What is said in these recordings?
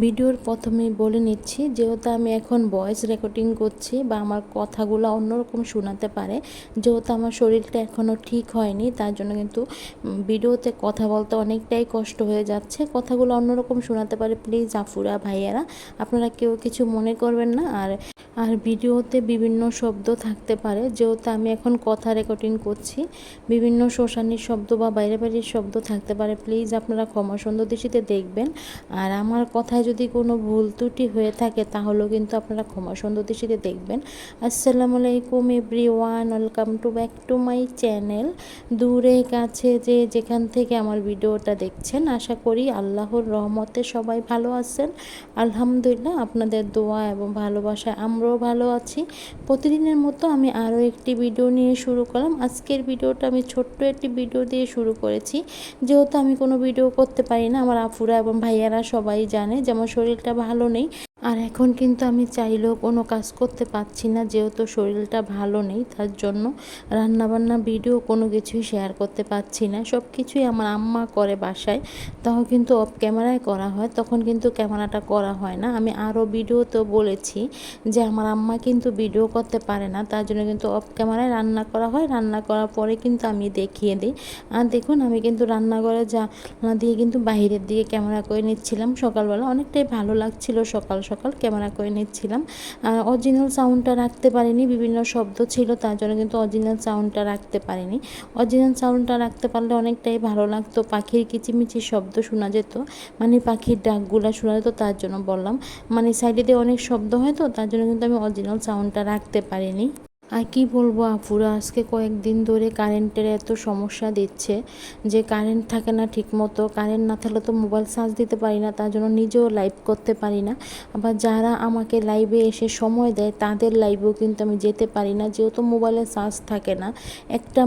ভিডিওর প্রথমেই বলে নিচ্ছি, যেহেতু আমি এখন ভয়েস রেকর্ডিং করছি বা আমার কথাগুলো অন্যরকম শোনাতে পারে, যেহেতু আমার শরীরটা এখনও ঠিক হয়নি, তার জন্য কিন্তু ভিডিওতে কথা বলতে অনেকটাই কষ্ট হয়ে যাচ্ছে, কথাগুলো অন্যরকম শোনাতে পারে। প্লিজ আপুরা ভাইয়ারা আপনারা কেউ কিছু মনে করবেন না। আর ভিডিওতে বিভিন্ন শব্দ থাকতে পারে, যেহেতু আমি এখন কথা রেকর্ডিং করছি, বিভিন্ন শোষানির শব্দ বা বাইরে বাইরের শব্দ থাকতে পারে। প্লিজ আপনারা ক্ষমা সুন্দর দৃষ্টিতে দেখবেন। আর আমার কথায় যদি কোনো ভুল ত্রুটি হয়ে থাকে তাহলেও কিন্তু আপনারা ক্ষমা সুন্দর দৃষ্টিতে দেখবেন। আসসালামু আলাইকুম everyone, welcome to back to my channel. দূরে কাছে যে যেখান থেকে আমার ভিডিওটা দেখছেন, আশা করি আল্লাহর রহমতে সবাই ভালো আছেন। আলহামদুলিল্লাহ, আপনাদের দোয়া এবং ভালোবাসায় আমরাও ভালো আছি। প্রতিদিনের মতো আমি আরও একটি ভিডিও নিয়ে শুরু করলাম। আজকের ভিডিওটা আমি ছোট্ট একটি ভিডিও দিয়ে শুরু করেছি, যেহেতু আমি কোনো ভিডিও করতে পারি না। আমার আপুরা এবং ভাইয়ারা সবাই জানে যে আমার শরীরটা ভালো নেই, আর এখন কিন্তু আমি চাইলেও কোনো কাজ করতে পারছি না, যেহেতু শরীরটা ভালো নেই। তার জন্য রান্নাবান্না ভিডিও কোনো কিছুই শেয়ার করতে পারছি না। সব কিছুই আমার আম্মা করে বাসায়, তাও কিন্তু অফ ক্যামেরায় করা হয়, তখন কিন্তু ক্যামেরাটা করা হয় না। আমি আরও ভিডিওতেও বলেছি যে আমার আম্মা কিন্তু ভিডিও করতে পারে না, তার জন্য কিন্তু অফ ক্যামেরায় রান্না করা হয়। রান্না করার পরে কিন্তু আমি দেখিয়ে দিই। আর দেখুন, আমি কিন্তু রান্নাঘরে জানলা দিয়ে কিন্তু বাইরের দিকে ক্যামেরা করে নিচ্ছিলাম। সকালবেলা অনেকটাই ভালো লাগছিল, সকাল সকাল ক্যামেরা করে নিচ্ছিলাম। আর অরিজিনাল সাউন্ডটা রাখতে পারিনি, বিভিন্ন শব্দ ছিল, তার জন্য কিন্তু অরিজিনাল সাউন্ডটা রাখতে পারিনি। অরিজিনাল সাউন্ডটা রাখতে পারলে অনেকটাই ভালো লাগতো, পাখির কিচিমিচির শব্দ শোনা যেত, মানে পাখির ডাকগুলো শোনা যেত, তার জন্য বললাম। মানে সাইডে দিয়ে অনেক শব্দ হয় তো, তার জন্য কিন্তু আমি অরিজিনাল সাউন্ডটা রাখতে পারিনি। আর কি বলবো আপুরা, আজকে কয়েকদিন ধরে কারেন্টের এত সমস্যা দিচ্ছে যে কারেন্ট থাকে না ঠিক মতো। কারেন্ট না থাকলে তো মোবাইল চার্জ দিতে পারি না, তার জন্য নিজেও লাইভ করতে পারি না। আবার যারা আমাকে লাইভে এসে সময় দেয় তাদের লাইভেও কিন্তু আমি যেতে পারি না, যেহেতু মোবাইলে চার্জ থাকে না। একটা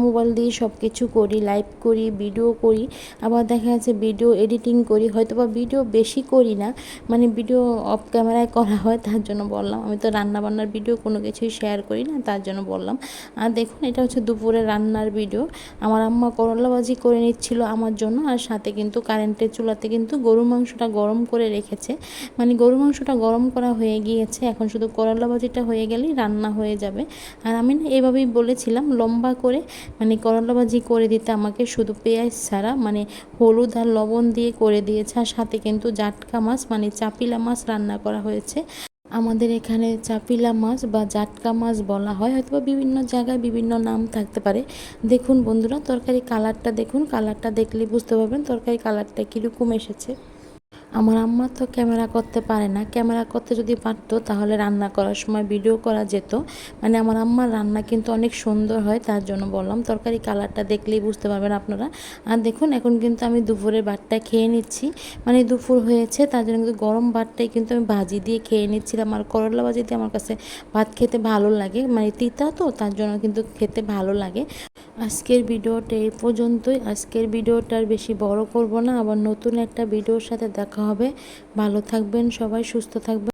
মোবাইল দিয়ে সব কিছু করি, লাইভ করি, ভিডিও করি, আবার দেখা যাচ্ছে ভিডিও এডিটিং করি। হয়তো বা ভিডিও বেশি করি না, মানে ভিডিও অফ ক্যামেরায় করা হয়, তার জন্য বললাম। আমি তো রান্নাবান্নার ভিডিও কোনো কিছুই শেয়ার করি না, তার জন্য বললাম। আর দেখুন, এটা হচ্ছে দুপুরে রান্নার ভিডিও। আমার আম্মা করলা ভাজি করে নিচ্ছিল আমার জন্য, আর সাথে কিন্তু কারেন্টের চুলাতে কিন্তু গরু মাংসটা গরম করে রেখেছে। মানে গরু মাংসটা গরম করা হয়ে গিয়েছে, এখন শুধু করলা ভাজিটা হয়ে গেলেই রান্না হয়ে যাবে। আর আমি না এভাবেই বলেছিলাম লম্বা করে মানে করলা ভাজি করে দিতে আমাকে, শুধু পেঁয়াজ ছাড়া, মানে হলুদ আর লবণ দিয়ে করে দিয়েছে। আর সাথে কিন্তু জাটকা মাছ মানে চাপিলা মাছ রান্না করা হয়েছে। আমাদের এখানে চাপিলা মাছ বা জাটকা মাছ বলা হয়, হয়তো বিভিন্ন জায়গায় বিভিন্ন নাম থাকতে পারে। দেখুন বন্ধুরা, তরকারি কালারটা দেখুন, কালারটা দেখলেই বুঝতে পারবেন তরকারি কালারটা কীরকম এসেছে। আমার আম্মা তো ক্যামেরা করতে পারে না, ক্যামেরা করতে যদি পারতো তাহলে রান্না করার সময় ভিডিও করা যেত। মানে আমার আম্মার রান্না কিন্তু অনেক সুন্দর হয়, তার জন্য বললাম। তরকারি কালারটা দেখলেই বুঝতে পারবেন আপনারা। আর দেখুন, এখন কিন্তু আমি দুপুরের ভাতটা খেয়ে নিচ্ছি, মানে দুপুর হয়েছে, তার জন্য কিন্তু গরম ভাতটাই কিন্তু আমি ভাজি দিয়ে খেয়ে নিচ্ছিলাম। আর করলা ভাজি দিয়ে আমার কাছে ভাত খেতে ভালো লাগে, মানে তিতা তো, তার জন্য কিন্তু খেতে ভালো লাগে। আজকের ভিডিওটা এই পর্যন্তই। আজকের ভিডিওটা আর বেশি বড় করব না, আবার নতুন একটা ভিডিওর সাথে দেখা হবে। ভালো থাকবেন সবাই, সুস্থ থাকবেন।